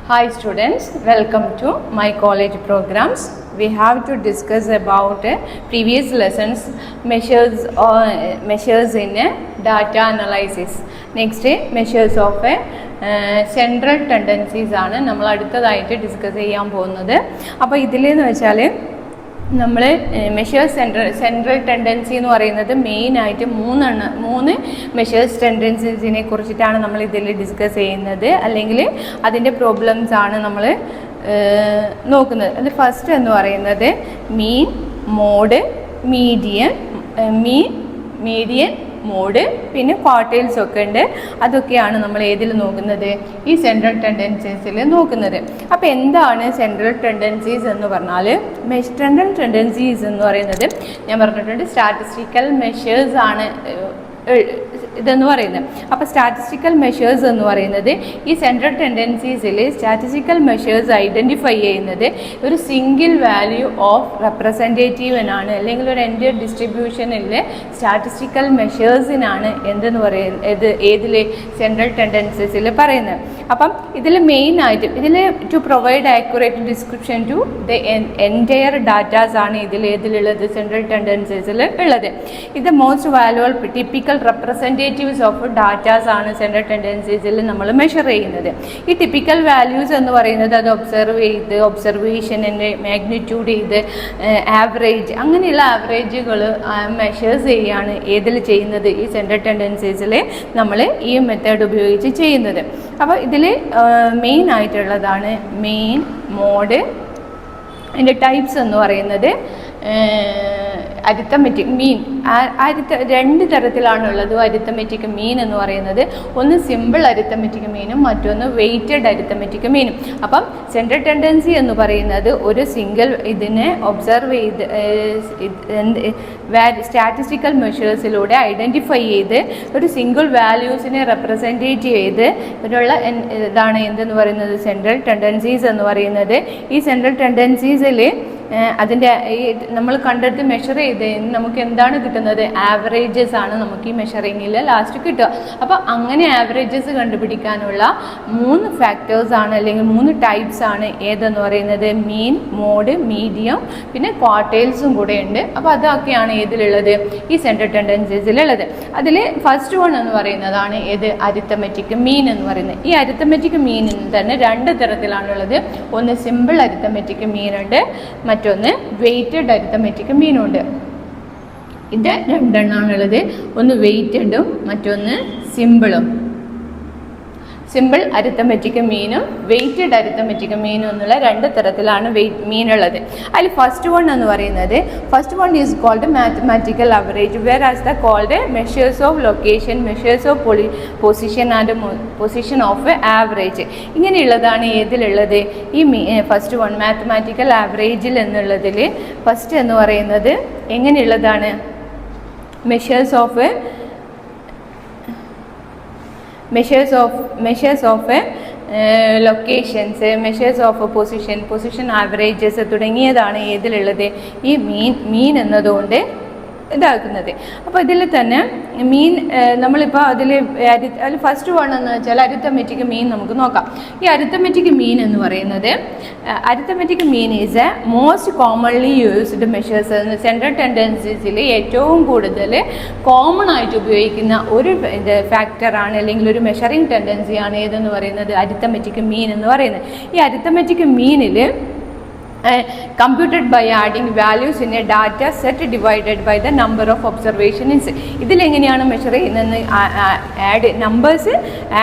Hi students, welcome to my college programs. We have to discuss about previous lessons measures in data analysis. Next measures of central tendencies ആണ് നമ്മൾ അടുത്തതായിട്ട് discuss ചെയ്യാൻ പോകുന്നത്. അപ്പോൾ ഇതിലെന്ന് വെച്ചാൽ നമ്മൾ സെൻട്രൽ ടെൻഡൻസി എന്ന് പറയുന്നത് മെയിനായിട്ട് മൂന്ന് മെഷേഴ്സ് ടെൻഡൻസീസിനെ കുറിച്ചിട്ടാണ് നമ്മൾ ഇതിൽ ഡിസ്കസ് ചെയ്യുന്നത്, അല്ലെങ്കിൽ അതിൻ്റെ പ്രോബ്ലംസ് ആണ് നമ്മൾ നോക്കുന്നത്. അത് ഫസ്റ്റ് എന്ന് പറയുന്നത് മീൻ, മോഡ്, മീഡിയൻ, മോഡ്, പിന്നെ ക്വാർട്ടൈൽസ് ഒക്കെ ഉണ്ട്. അതൊക്കെയാണ് നമ്മൾ ഏതിൽ നോക്കുന്നത്? ഈ സെൻട്രൽ ടെൻഡൻസീസിൽ നോക്കുന്നത്. അപ്പോൾ എന്താണ് സെൻട്രൽ ടെൻഡൻസീസ് എന്ന് പറഞ്ഞാൽ, സെൻട്രൽ ടെൻഡൻസീസ് എന്ന് പറയുന്നത് ഞാൻ പറഞ്ഞിട്ടുണ്ട് സ്റ്റാറ്റിസ്റ്റിക്കൽ മെഷേഴ്സ് ആണ് ഇതെന്ന് പറയുന്നത്. അപ്പോൾ സ്റ്റാറ്റിസ്റ്റിക്കൽ മെഷേഴ്സ് എന്ന് പറയുന്നത് ഈ സെൻട്രൽ ടെൻഡൻസീസിൽ സ്റ്റാറ്റിസ്റ്റിക്കൽ മെഷേഴ്സ് ഐഡൻറ്റിഫൈ ചെയ്യുന്നത് ഒരു സിംഗിൾ വാല്യൂ ഓഫ് റെപ്രസെൻറ്റേറ്റീവിനാണ്, അല്ലെങ്കിൽ ഒരു എൻ്റെ ഡിസ്ട്രിബ്യൂഷനിൽ സ്റ്റാറ്റിസ്റ്റിക്കൽ മെഷേഴ്സിനാണ് എന്തെന്ന് പറയുന്നത് ഏതിൽ സെൻട്രൽ ടെൻഡൻസീസിൽ പറയുന്നത്. അപ്പം ഇതിൽ മെയിനായിട്ട് ഇതിൽ to provide accurate description to the entire datas ആണ് ഏതിലുള്ളത് സെൻട്രൽ ടെൻഡൻസീസിൽ ഉള്ളത്. ഇത് most valuable typical representatives of datas ആണ് സെൻട്രൽ ടെൻഡൻസീസിൽ നമ്മൾ മെഷർ ചെയ്യുന്നത്. ഈ ടിപ്പിക്കൽ വാല്യൂസ് എന്ന് പറയുന്നത് അത് ഒബ്സർവ് ചെയ്ത് ഒബ്സർവേഷനെ മാഗ്നിറ്റ്യൂഡ് ചെയ്ത് ആവറേജ് അങ്ങനെയുള്ള ആവറേജുകൾ മെഷേഴ്സ് ചെയ്യുകയാണ് ഏതിൽ ചെയ്യുന്നത് ഈ സെൻട്രൽ ടെൻഡൻസീസിൽ നമ്മൾ ഈ മെത്തേഡ് ഉപയോഗിച്ച് ചെയ്യുന്നത്. അപ്പോൾ ഇതിൽ മെയിൻ ആയിട്ടുള്ളതാണ് മെയിൻ, മോഡ്. അതിൻ്റെ ടൈപ്സ് എന്ന് പറയുന്നത് അരിത്തമെറ്റിക് മീൻ. രണ്ട് തരത്തിലാണുള്ളത് അരിത്തമെറ്റിക് മീൻ എന്ന് പറയുന്നത്. ഒന്ന് സിമ്പിൾ അരിത്തമെറ്റിക് മീനും മറ്റൊന്ന് വെയ്റ്റഡ് അരിത്തമെറ്റിക് മീനും. അപ്പം സെൻട്രൽ ടെൻഡൻസി എന്ന് പറയുന്നത് ഒരു സിംഗിൾ ഇതിനെ ഒബ്സർവ് ചെയ്ത് സ്റ്റാറ്റിസ്റ്റിക്കൽ മെഷേഴ്സിലൂടെ ഐഡൻറ്റിഫൈ ചെയ്ത് ഒരു സിംഗിൾ വാല്യൂസിനെ റെപ്രസെൻറ്റേറ്റ് ചെയ്ത് ഇതിനുള്ള ഇതാണ് എന്തെന്ന് പറയുന്നത് സെൻട്രൽ ടെൻഡൻസീസ് എന്ന് പറയുന്നത്. ഈ സെൻട്രൽ ടെൻഡൻസീസിൽ അതിൻ്റെ ഈ നമ്മൾ കണ്ടെടുത്ത് മെഷർ ചെയ്ത് നമുക്ക് എന്താണ് കിട്ടുന്നത്? ആവറേജസ് ആണ് നമുക്ക് ഈ മെഷറിങ്ങിൽ ലാസ്റ്റ് കിട്ടുക. അപ്പോൾ അങ്ങനെ ആവറേജസ് കണ്ടുപിടിക്കാനുള്ള 3 ഫാക്ടേഴ്സാണ് അല്ലെങ്കിൽ 3 ടൈപ്സ് ആണ് ഏതെന്ന് പറയുന്നത് മീൻ, മോഡ്, മീഡിയം, പിന്നെ ക്വാർട്ടൈൽസും കൂടെ ഉണ്ട്. അപ്പോൾ അതൊക്കെയാണ് ഏതിലുള്ളത്? ഈ സെൻട്രൽ ടെൻഡൻസീസിലുള്ളത്. അതിൽ ഫസ്റ്റ് വൺ എന്ന് പറയുന്നതാണ് ഏത്? അരിത്തമെറ്റിക് മീൻ എന്ന് പറയുന്നത്. ഈ അരിത്തമെറ്റിക് മീനിൽ തന്നെ 2 തരത്തിലാണുള്ളത്. ഒന്ന് സിമ്പിൾ അരിത്തമെറ്റിക് മീനുണ്ട്, മറ്റൊന്ന് വെയ്റ്റഡ് അരിത്തമെറ്റിക് മീനുണ്ട്. ഇത് 2 എണ്ണമാണുള്ളത്. ഒന്ന് വെയ്റ്റഡും മറ്റൊന്ന് സിമ്പിളും. സിമ്പിൾ അരിത്തമെറ്റിക് മീനും വെയ്റ്റഡ് അരിത്തമെറ്റിക് മീനും എന്നുള്ള 2 തരത്തിലാണ് മീനുള്ളത്. അതിൽ ഫസ്റ്റ് വൺ എന്ന് പറയുന്നത് first one is called mathematical average, whereas the called measures of location, measures of position and position of average. ഇങ്ങനെയുള്ളതാണ് ഏതിലുള്ളത്? ഈ ഫസ്റ്റ് വൺ മാത്തമാറ്റിക്കൽ ആവറേജിൽ എന്നുള്ളതിൽ ഫസ്റ്റ് എന്ന് പറയുന്നത് എങ്ങനെയുള്ളതാണ്? Measures of locations, measures of position averages തുടങ്ങിയതാണ് ഏതിലുള്ളത്? ഈ മീൻ എന്നതുകൊണ്ട് ഇതാക്കുന്നത്. അപ്പോൾ ഇതിൽ തന്നെ മീൻ നമ്മളിപ്പോൾ അതിൽ ഫസ്റ്റ് വൺ എന്ന് വെച്ചാൽ അരിത്തമെറ്റിക് മീൻ നമുക്ക് നോക്കാം. ഈ അരിത്തമെറ്റിക് മീൻ എന്ന് പറയുന്നത് arithmetic mean is a most commonly used measures. Central ടെൻഡൻസീസിൽ ഏറ്റവും കൂടുതൽ കോമൺ ആയിട്ട് ഉപയോഗിക്കുന്ന ഒരു ഫാക്ടറാണ് അല്ലെങ്കിൽ ഒരു മെഷറിംഗ് ടെൻഡൻസിയാണ് ഏതെന്ന് പറയുന്നത് അരിത്തമെറ്റിക് മീൻ എന്ന് പറയുന്നത്. ഈ arithmetic മീനിൽ computed by adding values in a data set divided by the number of observations. ഇതിലെങ്ങനെയാണ് മെഷർ ചെയ്യുന്നത്? നമ്പേഴ്സ്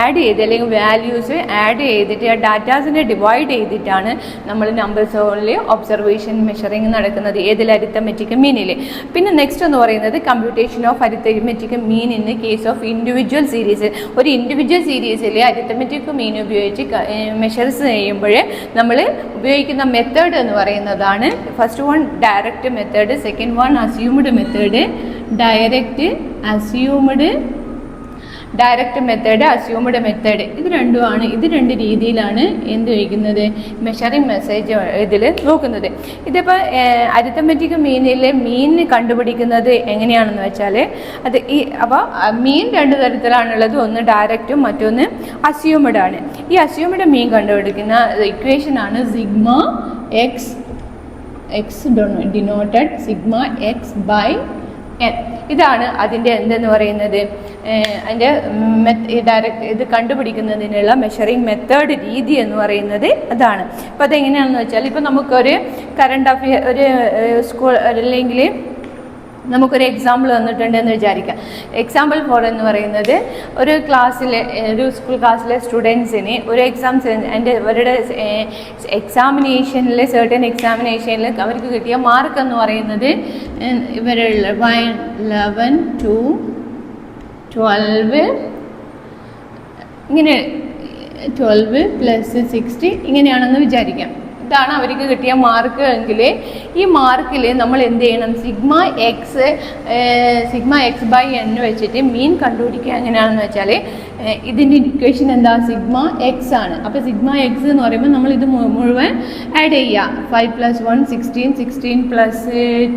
ആഡ് ചെയ്ത് അല്ലെങ്കിൽ വാല്യൂസ് ആഡ് ചെയ്തിട്ട് ആ ഡാറ്റാസിനെ ഡിവൈഡ് ചെയ്തിട്ടാണ് നമ്മൾ നമ്പേഴ്സ് ഓൺലി ഒബ്സർവേഷൻ മെഷറിങ് നടക്കുന്നത് ഏതിൽ? അരിത്തമെറ്റിക് മീനിൽ. പിന്നെ നെക്സ്റ്റ് എന്ന് പറയുന്നത് computation of arithmetic mean in the case of individual series. ഒരു ഇൻഡിവിജ്വൽ സീരീസിൽ അരിത്തമെറ്റിക് മീൻ ഉപയോഗിച്ച് മെഷേഴ്സ് ചെയ്യുമ്പോൾ നമ്മൾ ഉപയോഗിക്കുന്ന മെത്തേഡ് എന്ന് പറയുന്നതാണ് first one direct method, second one assumed method. Direct method, assumed method, ഇത് രണ്ടുമാണ്. ഇത് രണ്ട് രീതിയിലാണ് എന്ത് വയ്ക്കുന്നത്, മെഷറിംഗ് മെസ്സേജ് ഇതിൽ നോക്കുന്നത്. ഇതിപ്പോൾ അരിത്തമെറ്റിക് മീനിലെ മീൻ കണ്ടുപിടിക്കുന്നത് എങ്ങനെയാണെന്ന് വെച്ചാൽ അത് അപ്പോൾ മീൻ രണ്ട് തരത്തിലാണുള്ളത്. ഒന്ന് ഡയറക്റ്റും മറ്റൊന്ന് അസ്യൂംഡ് ആണ്. ഈ അസ്യൂംഡ് മീൻ കണ്ടുപിടിക്കുന്ന ഇക്വേഷനാണ് sigma X denoted sigma X by N. ഇതാണ് അതിൻ്റെ എന്തെന്ന് പറയുന്നത്, അതിൻ്റെ ഡയറക്റ്റ് ഇത് കണ്ടുപിടിക്കുന്നതിനുള്ള മെഷറിംഗ് മെത്തേഡ് രീതി എന്ന് പറയുന്നത് അതാണ്. അപ്പോൾ അതെങ്ങനെയാണെന്ന് വെച്ചാൽ, ഇപ്പോൾ നമുക്കൊരു കറണ്ട് അഫെയർ ഒരു സ്കൂൾ അല്ലെങ്കിൽ നമുക്കൊരു എക്സാമ്പിൾ തന്നിട്ടുണ്ടെന്ന് വിചാരിക്കാം. എക്സാമ്പിൾ ഫോർ എന്ന് പറയുന്നത് ഒരു ക്ലാസ്സിലെ ഒരു സ്കൂൾ ക്ലാസ്സിലെ സ്റ്റുഡൻസിന് ഒരു അവരുടെ എക്സാമിനേഷനിൽ സർട്ടൻ എക്സാമിനേഷനിൽ അവർക്ക് കിട്ടിയ മാർക്ക് എന്ന് പറയുന്നത് ഇവരുള്ള 11 to 12 ഇങ്ങനെ 12 + 60 ഇങ്ങനെയാണെന്ന് വിചാരിക്കാം. ഇതാണ് അവർക്ക് കിട്ടിയ മാർക്ക് എങ്കിൽ ഈ മാർക്കിൽ നമ്മൾ എന്ത് ചെയ്യണം, സിഗ്മ എക്സ് ബൈ എൻ വെച്ചിട്ട് മീൻ കണ്ടുപിടിക്കുക. എങ്ങനെയാണെന്ന് വെച്ചാൽ ഇതിൻ്റെ ഇക്വേഷൻ എന്താ, സിഗ്മ എക്സ് ആണ്. അപ്പോൾ സിഗ്മ എക്സ് എന്ന് പറയുമ്പോൾ നമ്മൾ ഇത് മുഴുവൻ ആഡ് ചെയ്യുക. 5 + 1 16, 16 +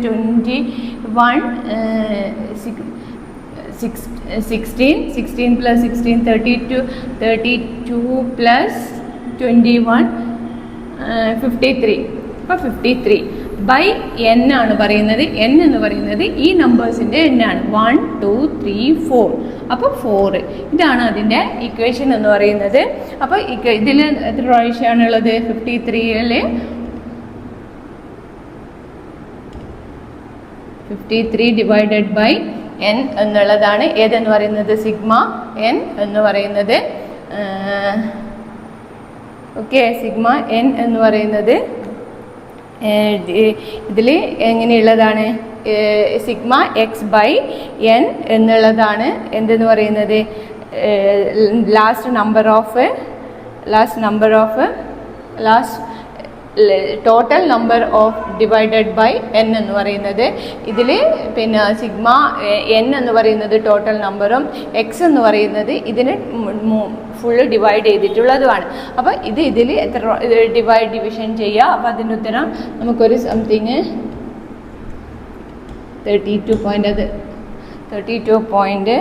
21 16 + 16 32 + 21 53. അപ്പോൾ 53 ബൈ എൻ ആണ് പറയുന്നത്. എൻ എന്ന് പറയുന്നത് ഈ നമ്പേഴ്സിൻ്റെ എണ്ണാണ്. 1 2 3 4. അപ്പോൾ 4 ഇതാണ് അതിൻ്റെ ഇക്വേഷൻ എന്ന് പറയുന്നത്. അപ്പോൾ ഇതിൽ എത്ര പ്രാവശ്യമാണുള്ളത്, 53ൽ 53 ഡിവൈഡഡ് ബൈ എൻ എന്നുള്ളതാണ് ഏതെന്ന് പറയുന്നത്, സിഗ്മ എൻ എന്ന് പറയുന്നത്. ഓക്കെ, സിഗ്മ എൻ എന്ന് പറയുന്നത് ഇതിൽ എങ്ങനെയുള്ളതാണ്, സിഗ്മ എക്സ് ബൈ എൻ എന്നുള്ളതാണ് എന്തെന്ന് പറയുന്നത്, total number of divided by N എന്ന് പറയുന്നത്. ഇതിൽ പിന്നെ സിഗ്മ എൻ എന്ന് പറയുന്നത് ടോട്ടൽ നമ്പറും എക്സ് എന്ന് പറയുന്നത് ഇതിന് ഫുള്ള് ഡിവൈഡ് ചെയ്തിട്ടുള്ളതുമാണ്. അപ്പോൾ ഇതിൽ എത്ര ഡിവിഷൻ ചെയ്യുക. അപ്പോൾ അതിൻ്റെ ഉത്തരം നമുക്കൊരു സംതിങ് 32 പോയിൻ്റ്, അത് 32 പോയിൻ്റ്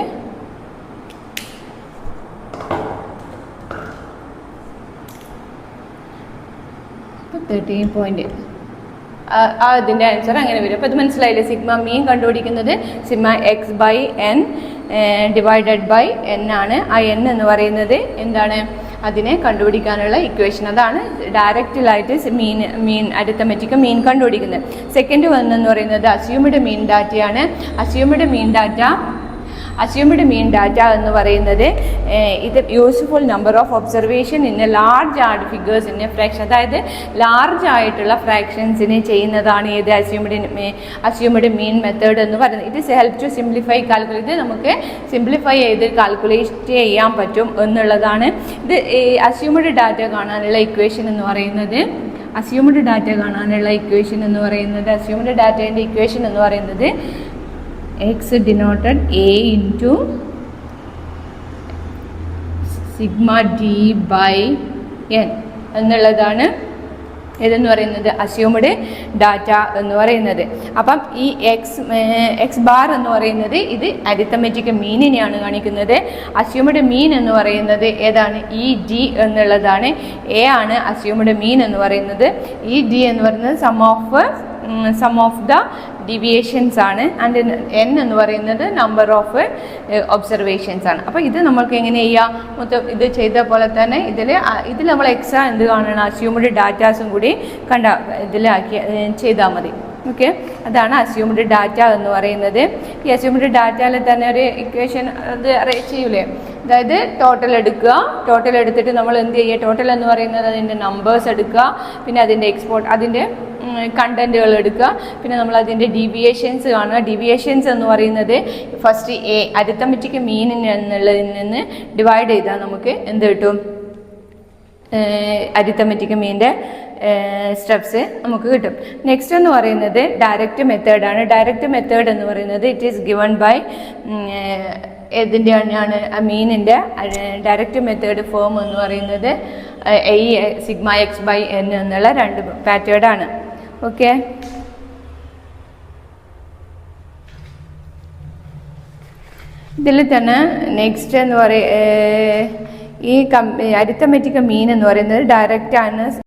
13 പോയിൻ്റ് അതിൻ്റെ ആൻസർ അങ്ങനെ വരും. അപ്പോൾ ഇത് മനസ്സിലായില്ലേ, സിഗ്മ മീൻ കണ്ടുപിടിക്കുന്നത് sigma X by N divided by N ആണ്. ആ എൻ എന്ന് പറയുന്നത് എന്താണ്, അതിനെ കണ്ടുപിടിക്കാനുള്ള ഇക്വേഷൻ. അതാണ് ഡയറക്റ്റിലായിട്ട് മീൻ അരിത്തമെറ്റിക് മീൻ കണ്ടുപിടിക്കുന്നത്. സെക്കൻഡ് വൺ എന്ന് പറയുന്നത് അസ്യൂംഡ് മീൻ ഡാറ്റയാണ്. അസ്യൂംഡ് മീൻ ഡാറ്റ എന്ന് പറയുന്നത് ഇത് useful number of observation in a large add figures in a fraction. അതായത് ലാർജ് ആയിട്ടുള്ള ഫ്രാക്ഷൻസിനെ ചെയ്യുന്നതാണ് ഏത് അസ്യൂംഡ് മീൻ മെത്തേഡ് എന്ന് പറയുന്നത്. It is help to simplify calculate. ഇത് നമുക്ക് സിംപ്ലിഫൈ ചെയ്ത് കാൽക്കുലേറ്റ് ചെയ്യാൻ പറ്റും എന്നുള്ളതാണ്. ഇത് അസ്യൂംഡ് ഡാറ്റ കാണാനുള്ള ഇക്വേഷൻ എന്ന് പറയുന്നത് അസ്യൂംഡ് ഡാറ്റേൻ്റെ ഇക്വേഷൻ എന്ന് പറയുന്നത് x denoted a into sigma d by n എന്നുള്ളതാണ് ഇതെന്ന് പറയുന്നത് അസ്യൂംഡ് ഡാറ്റ എന്ന് പറയുന്നത്. അപ്പം ഈ എക്സ് ബാർ എന്ന് പറയുന്നത് ഇത് അരിത്തമെറ്റിക് മീനിനെയാണ് കാണിക്കുന്നത്. അസ്യൂംഡ് മീൻ എന്ന് പറയുന്നത് ഏതാണ്, ഈ ഡി എന്നുള്ളതാണ്. എ ആണ് അസ്യൂംഡ് മീൻ എന്ന് പറയുന്നത്. ഈ ഡി എന്ന് പറയുന്നത് സം ഓഫ് ദ ഡീവിയേഷൻസ് ആണ്. ആൻഡ് എൻ എന്ന് പറയുന്നത് നമ്പർ ഓഫ് ഒബ്സർവേഷൻസ് ആണ്. അപ്പോൾ ഇത് നമ്മൾക്ക് എങ്ങനെ ചെയ്യാം, മൊത്തം ഇത് ചെയ്ത പോലെ തന്നെ ഇതിൽ നമ്മൾ എക്സ്ട്രാ എന്ത് കാണണം, അസ്യൂംഡ് ഡാറ്റാസും കൂടി ഇതിലാക്കി ചെയ്താൽ മതി. ഓക്കെ, അതാണ് അസ്യൂംഡ് ഡാറ്റ എന്ന് പറയുന്നത്. ഈ അസ്യൂംഡ് ഡാറ്റയിൽ തന്നെ ഒരു ഇക്വേഷൻ അത് ചെയ്യൂലേ, അതായത് ടോട്ടൽ എടുത്തിട്ട് നമ്മൾ എന്ത് ചെയ്യുക, ടോട്ടൽ എന്ന് പറയുന്നത് അതിൻ്റെ നമ്പേഴ്സ് എടുക്കുക, പിന്നെ അതിൻ്റെ അതിൻ്റെ കണ്ടൻറ്റുകൾ എടുക്കുക, പിന്നെ നമ്മൾ അതിൻ്റെ ഡീവിയേഷൻസ് കാണുക. ഡീവിയേഷൻസ് എന്ന് പറയുന്നത് ഫസ്റ്റ് അരിത്തമെറ്റിക് മീൻ എന്നുള്ളതിൽ നിന്ന് ഡിവൈഡ് ചെയ്താൽ നമുക്ക് എന്ത് കിട്ടും, അരിത്തമെറ്റിക് മീൻ്റെ സ്റ്റെപ്സ് നമുക്ക് കിട്ടും. നെക്സ്റ്റ് എന്ന് പറയുന്നത് ഡയറക്റ്റ് മെത്തേഡാണ്. ഡയറക്റ്റ് മെത്തേഡ് എന്ന് പറയുന്നത് ഇറ്റ് ഈസ് ഗിവൺ ബൈ ഏതിൻ്റെയാണ് മീനിൻ്റെ ഡയറക്റ്റ് മെത്തേഡ് ഫോം എന്ന് പറയുന്നത് A sigma X by N എന്നുള്ള രണ്ട് പാറ്റേഡാണ്. ഓക്കെ, ഇതിൽ തന്നെ നെക്സ്റ്റ് എന്ന് ഈ അരിത്തമെറ്റിക് മീൻ എന്ന് പറയുന്നത് ഡയറക്റ്റ് ആണ്